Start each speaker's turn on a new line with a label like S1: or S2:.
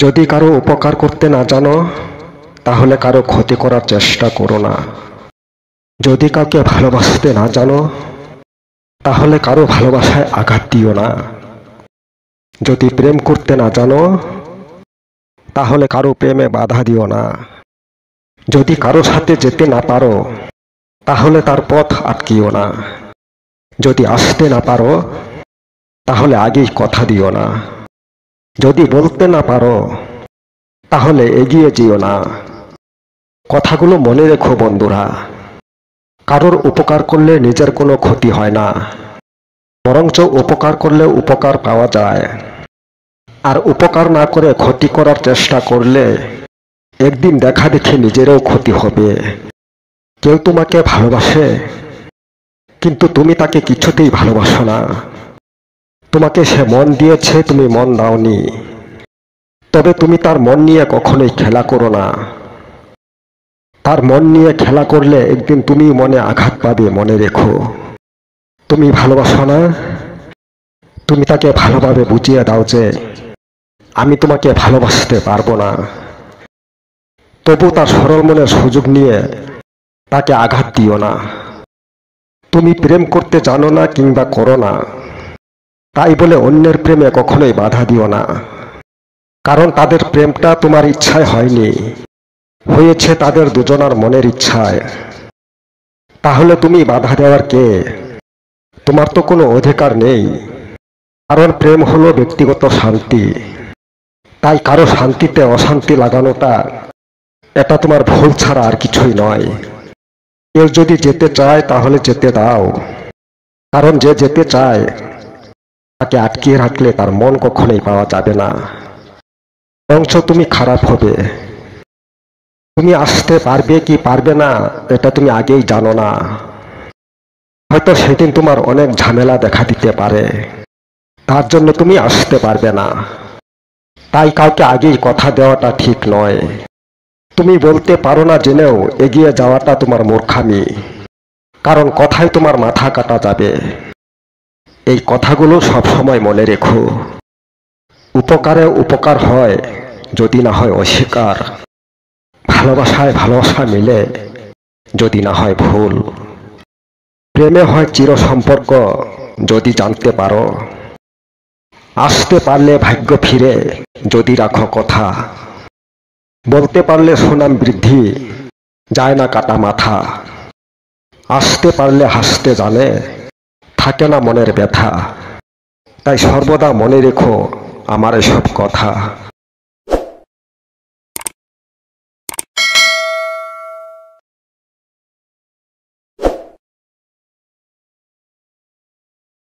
S1: যদি কারো উপকার করতে না জানো তাহলে কারো ক্ষতি করার চেষ্টা করো না। যদি কাউকে ভালোবাসতে না জানো তাহলে কারো ভালোবাসায় আঘাত দিও না। যদি প্রেম করতে না জানো তাহলে কারো প্রেমে বাধা দিও না। যদি কারো সাথে যেতে না পারো তাহলে তার পথ আটকিও না। যদি আসতে না পারো তাহলে আগেই কথা দিও না। যদি বলতে না পারো তাহলে এগিয়ে যেও না। কথাগুলো মনে রেখো বন্ধুরা, কারোর উপকার করলে নিজের কোনো ক্ষতি হয় না, বরঞ্চ উপকার করলে উপকার পাওয়া যায়। আর উপকার না করে ক্ষতি করার চেষ্টা করলে একদিন দেখা দেখে নিজেরও ক্ষতি হবে। কেউ তোমাকে ভালোবাসে কিন্তু তুমি তাকে কিছুতেই ভালোবাসো না। তোমাকে সে মন দিয়েছে, তুমি মন দাওনি, তবে তুমি তার মন নিয়ে কখনোই খেলা করো না। তার মন নিয়ে খেলা করলে একদিন তুমি মনে আঘাত পাবে, মনে রেখো। তুমি ভালোবাসো না, তুমি তাকে ভালোভাবে বুঝিয়ে দাও যে আমি তোমাকে ভালোবাসতে পারবো না। তবু তার সরল মনের সুযোগ নিয়ে তাকে আঘাত দিও না। তুমি প্রেম করতে জানো না কিংবা করো না, তাই বলে অন্যের প্রেমে কখনোই বাধা দিও না। কারণ তাদের প্রেমটা তোমার ইচ্ছায় হয়নি, হয়েছে তাদের দুজনার মনের ইচ্ছায়। তাহলে তুমি বাধা দেওয়ার কে? তোমার তো কোনো অধিকার নেই। কারণ প্রেম হলো ব্যক্তিগত শান্তি, তাই কারো শান্তিতে অশান্তি লাগানোটা এটা তোমার ভুল ছাড়া আর কিছুই নয়। কেউ যদি যেতে চায় তাহলে যেতে দাও, কারণ যে যেতে চায় তাকে আটকিয়ে রাখলে তার মন কখনোই পাওয়া যাবে না, বরঞ্চ তুমি খারাপ হবে। তুমি আসতে পারবে কি পারবে না এটা তুমি আগেই জানো না। হয়তো সেদিন তোমার অনেক ঝামেলা দেখা দিতে পারে, তার জন্য তুমি আসতে পারবে না। তাই কাউকে আগেই কথা দেওয়াটা ঠিক নয়। তুমি বলতে পারো না জেনেও এগিয়ে যাওয়াটা তোমার মূর্খামি, কারণ কথায় তোমার মাথা কাটা যাবে। এই কথাগুলো সবসময় মনে রেখো। উপকারে উপকার হয় যদি না হয় অস্বীকার, ভালোবাসায় ভালোবাসা মিলে যদি না হয় ভুল, প্রেমে হয় চির সম্পর্ক যদি জানতে পারো, আসতে পারলে ভাগ্য ফিরে যদি রাখো কথা, বলতে পারলে সুনাম বৃদ্ধি যায় না কাটা মাথা, আসতে পারলে হাসতে জানে থাকে না মনের ব্যথা। তাই সর্বদা মনে রেখো আমার এসব কথা।